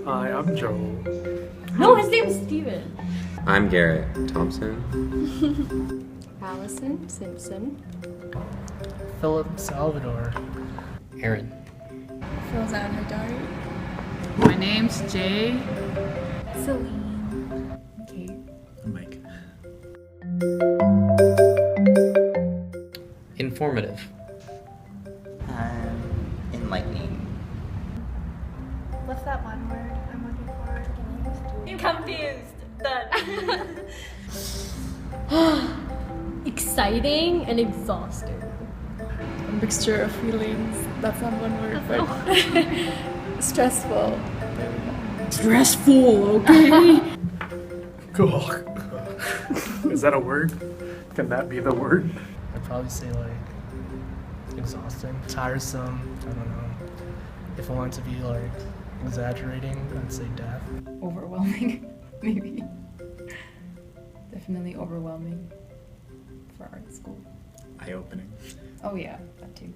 Hi, I'm Joe. No, his name's Steven. I'm Garrett Thompson. Allison Simpson. Philip Salvador. Aaron. Filzan Hadari. My name's Jay. Celine. Kate. Mike. Informative. Enlightening. What's that one word I'm looking for? Confused. Done. Exciting and exhausting. A mixture of feelings. That's not one word, but stressful. Stressful, okay? Cool. Is that a word? Can that be the word? I'd probably say like exhausting, tiresome. I don't know. If I wanted to be like exaggerating, I'd say death. Overwhelming, maybe. Definitely overwhelming for art school. Eye-opening. Oh yeah, that too.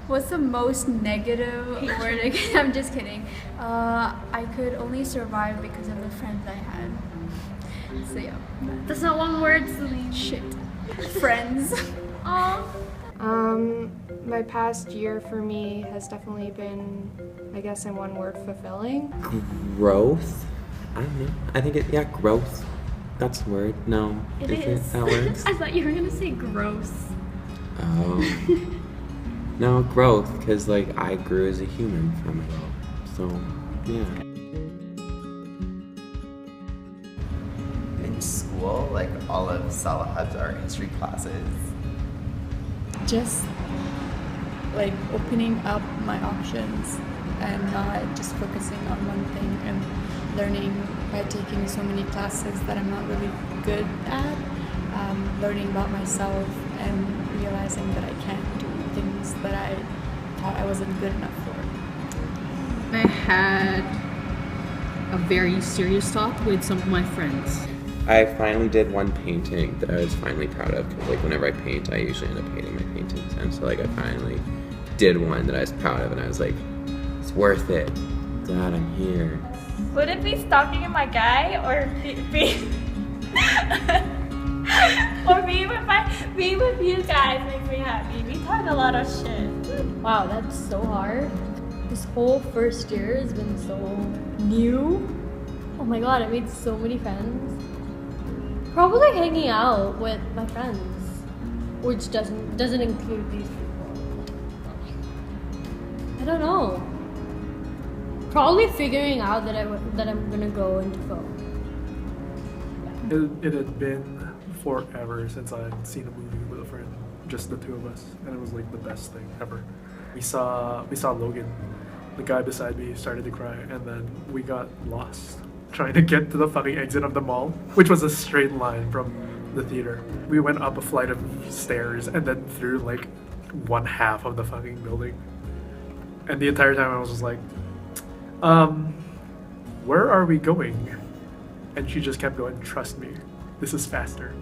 What's the most negative word? I'm just kidding. I could only survive because of the friends I had. So yeah. That's not one word, Celine. Shit. Friends. Aw. My past year for me has definitely been, I guess in one word, fulfilling. Growth? I don't know. I think growth. That's the word. No. It is. That works? I thought you were gonna say gross. Oh. No, growth, because like I grew as a human from it all. So, yeah. In school, like all of Salahad's art history classes. Just like opening up my options and not just focusing on one thing and learning by taking so many classes that I'm not really good at. Learning about myself and realizing that I can't do things that I thought I wasn't good enough for. I had a very serious talk with some of my friends. I finally did one painting that I was finally proud of, because like whenever I paint, I usually end up hating my paintings, and so like I finally did one that I was proud of, and I was like, it's worth it. Glad I'm here. Would it be stalking my guy or be or be with you guys makes me happy. We talk a lot of shit. Wow, that's so hard. This whole first year has been so new. Oh my god, I made so many friends. Probably hanging out with my friends, which doesn't include these people. I don't know. Probably figuring out that I'm gonna go into film. It had been forever since I had seen a movie with a friend, just the two of us, and it was like the best thing ever. We saw Logan. The guy beside me started to cry, and then we got lost trying to get to the fucking exit of the mall, which was a straight line from the theater. We went up a flight of stairs and then through like one half of the fucking building. And the entire time I was just like, where are we going? And she just kept going, trust me, this is faster.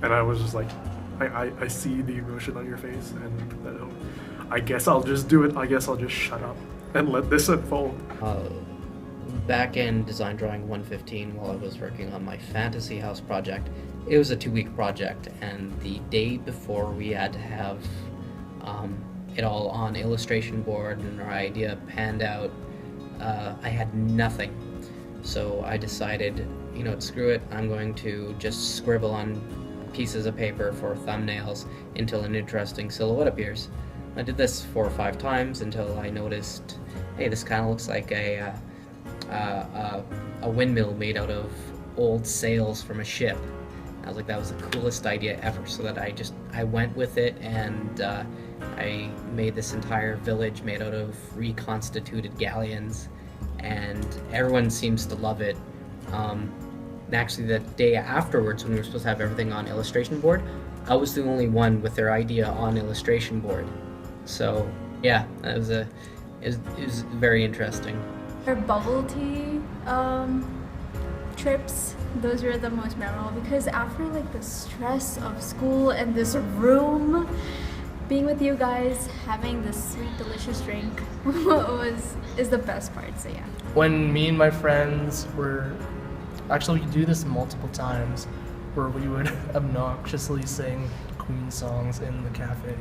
And I was just like, I see the emotion on your face, and I guess I'll just do it. I guess I'll just shut up and let this unfold. Back in Design Drawing 115, while I was working on my fantasy house project, it was a 2-week project, and the day before we had to have it all on illustration board and our idea panned out, I had nothing. So I decided, screw it, I'm going to just scribble on pieces of paper for thumbnails until an interesting silhouette appears. I did this 4 or 5 times until I noticed, hey, this kind of looks like a windmill made out of old sails from a ship. I was like, that was the coolest idea ever, so that I went with it, and I made this entire village made out of reconstituted galleons, and everyone seems to love it. Actually, the day afterwards, when we were supposed to have everything on illustration board, I was the only one with their idea on illustration board. So yeah, it was very interesting. Our bubble tea trips, those were the most memorable, because after like the stress of school and this room, being with you guys, having this sweet, delicious drink is the best part. So yeah. When me and my friends we do this multiple times, where we would obnoxiously sing Queen songs in the cafe.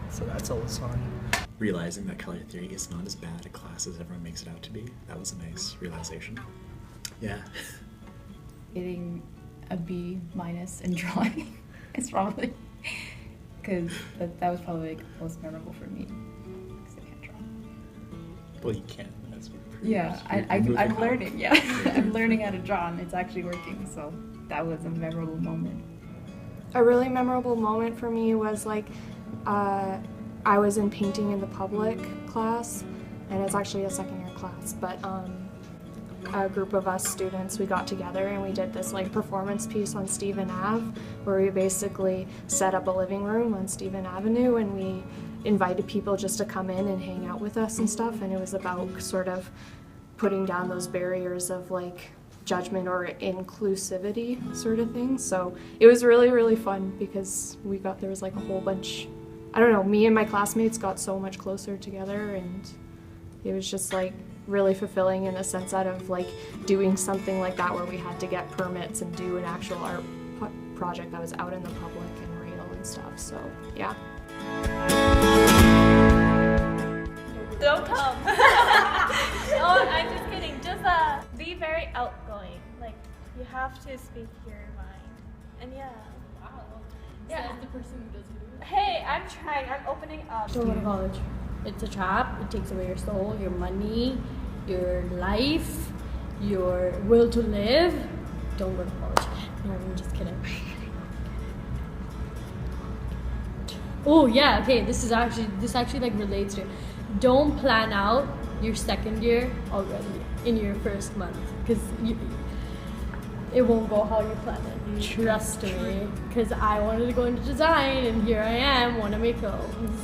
So that's always fun. Realizing that color theory is not as bad a class as everyone makes it out to be. That was a nice realization. Yeah. Getting a B- in drawing is probably, because that was probably like most memorable for me, because I can't draw. Well, you can. That's Yeah, I'm learning. Yeah, I'm learning how to draw, and it's actually working. So that was a memorable moment. A really memorable moment for me was like, I was in painting in the public class, and it's actually a second year class, but a group of us students, we got together and we did this like performance piece on Stephen Ave, where we basically set up a living room on Stephen Avenue, and we invited people just to come in and hang out with us and stuff, and it was about sort of putting down those barriers of like judgment or inclusivity sort of thing. So it was really, really fun because there was like a whole bunch, I don't know, me and my classmates got so much closer together, and it was just like really fulfilling in the sense out of like doing something like that where we had to get permits and do an actual art project that was out in the public and real and stuff. So yeah. Don't come. No, I'm just kidding. Just be very outgoing. Like, you have to speak your mind. And yeah. Wow. Yeah. Says the person who doesn't do it. Hey, I'm trying. I'm opening up. Don't go to college. It's a trap. It takes away your soul, your money, your life, your will to live. Don't go to college. No, I'm just kidding. Oh yeah, okay. This actually like relates to. Don't plan out your second year already in your first month, because it won't go how you plan it. Trust me, because I wanted to go into design, and here I am, want to make films.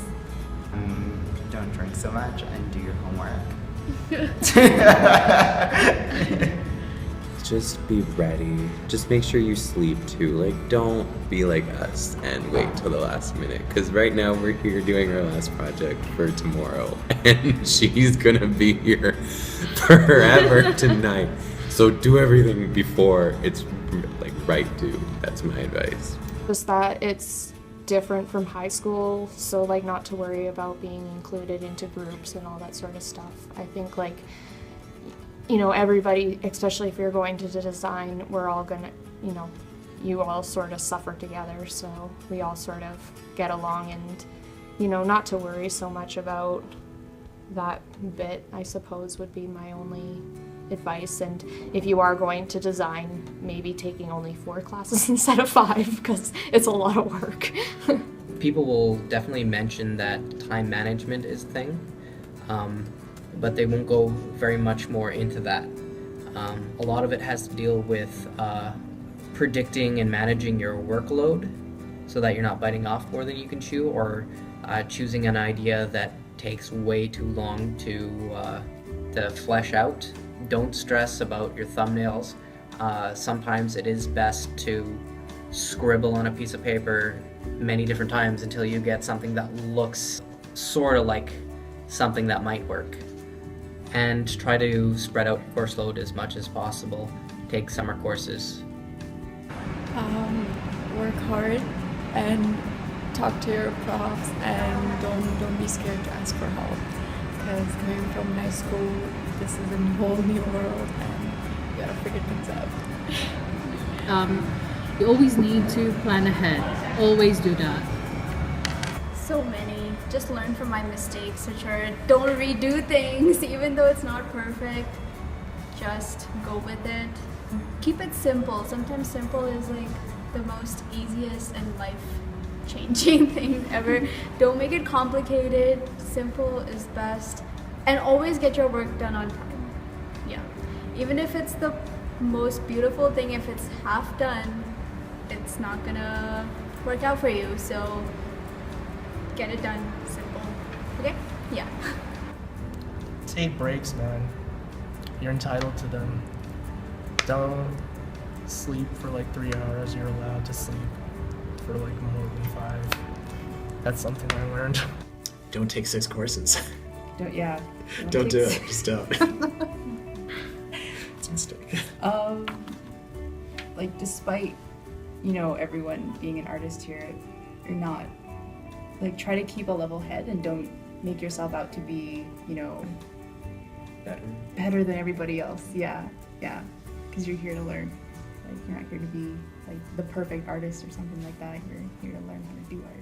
Don't drink so much and do your homework. Just be ready. Just make sure you sleep too. Like, don't be like us and wait till the last minute. Because right now we're here doing our last project for tomorrow, and she's gonna be here forever tonight. So do everything before it's like right due. That's my advice. Just that it's different from high school, so like not to worry about being included into groups and all that sort of stuff. I think like, you know, everybody, especially if you're going to design, we're all gonna, you know, you all sort of suffer together, so we all sort of get along, and, you know, not to worry so much about that bit, I suppose, would be my only advice. And if you are going to design, maybe taking only 4 classes instead of 5, because it's a lot of work. People will definitely mention that time management is a thing, but they won't go very much more into that. A lot of it has to deal with predicting and managing your workload so that you're not biting off more than you can chew, or choosing an idea that takes way too long to flesh out. Don't stress about your thumbnails. Sometimes it is best to scribble on a piece of paper many different times until you get something that looks sort of like something that might work. And try to spread out your course load as much as possible. Take summer courses. Work hard and talk to your profs, and don't be scared to ask for help, because coming from high school, this is a whole new world and you gotta figure things out. You always need to plan ahead. Always do that. So many. Just learn from my mistakes, which are don't redo things even though it's not perfect. Just go with it. Keep it simple. Sometimes simple is like the most easiest and life-changing thing ever. Don't make it complicated. Simple is best. And always get your work done on time. Yeah. Even if it's the most beautiful thing, if it's half done, it's not gonna work out for you. So get it done. Simple. Okay? Yeah. Take breaks, man. You're entitled to them. Don't sleep for like 3 hours. You're allowed to sleep for like more than 5. That's something I learned. Don't take 6 courses. Yeah. Don't do take it. Just don't. It's a mistake. Like, despite, everyone being an artist here, you're not, like, try to keep a level head and don't make yourself out to be, better than everybody else. Yeah, because you're here to learn. Like, you're not here to be, like, the perfect artist or something like that. You're here to learn how to do art.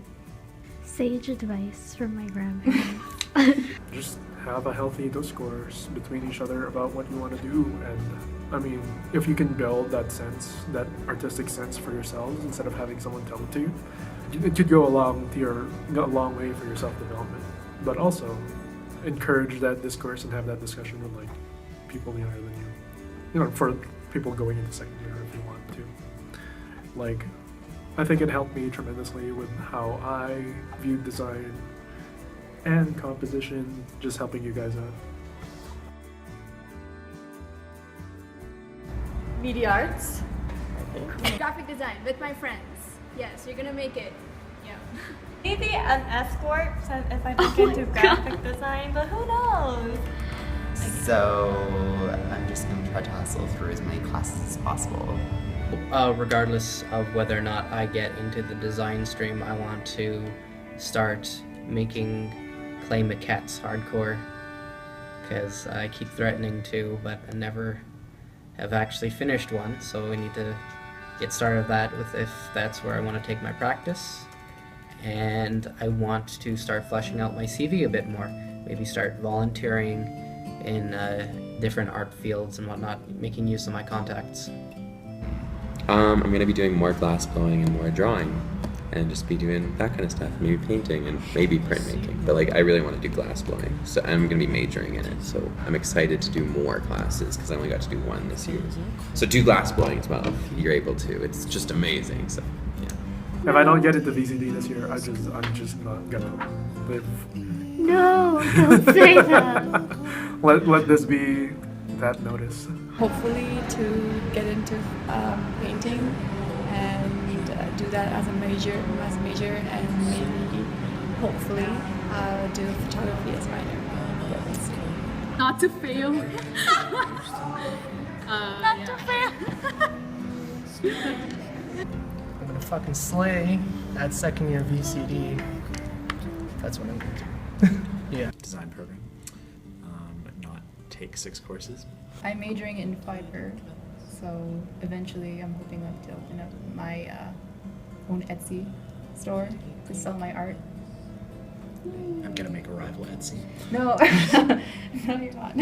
Sage advice from my grandparents. Just have a healthy discourse between each other about what you want to do. And I mean, if you can build that sense, that artistic sense for yourselves instead of having someone tell it to you, it could go a long way for your self-development. But also encourage that discourse and have that discussion with like people younger than you. For people going into second year if you want to. Like, I think it helped me tremendously with how I viewed design and composition, just helping you guys out. Media arts. Graphic design with my friends. Yes, you're gonna make it. Yeah. Maybe an escort if I don't get into graphic design, but who knows? So I'm just going to try to hustle through as many classes as possible. Regardless of whether or not I get into the design stream, I want to start making clay maquettes hardcore, because I keep threatening to, but I never have actually finished one, so we need to get started with that if that's where I want to take my practice. And I want to start fleshing out my CV a bit more, maybe start volunteering in different art fields and whatnot, making use of my contacts. I'm going to be doing more glass blowing and more drawing, and just be doing that kind of stuff, maybe painting and maybe printmaking. But like, I really want to do glass blowing, so I'm going to be majoring in it. So I'm excited to do more classes because I only got to do one this year. So do glass blowing as well if you're able to. It's just amazing. So yeah. If I don't get into VCD this year, I'm just not gonna live. No, don't say that. Let this be that notice. Hopefully to get into painting and do that as a major, and maybe hopefully do photography as minor. But we'll see. Not to fail. Not to fail. I'm gonna fucking slay at second year VCD. That's what I'm gonna do. Yeah. Design program. Not take 6 courses. I'm majoring in fiber, so eventually I'm hoping to open up my own Etsy store to sell my art. I'm gonna make a rival Etsy. No, no, you're not.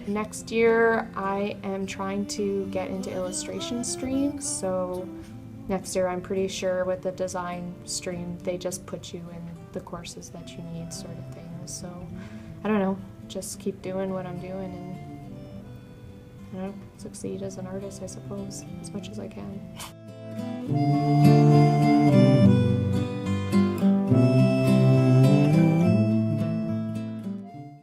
Next year, I am trying to get into illustration streams. So next year, I'm pretty sure with the design stream, they just put you in the courses that you need, sort of thing. So I don't know, just keep doing what I'm doing and succeed as an artist, I suppose, as much as I can.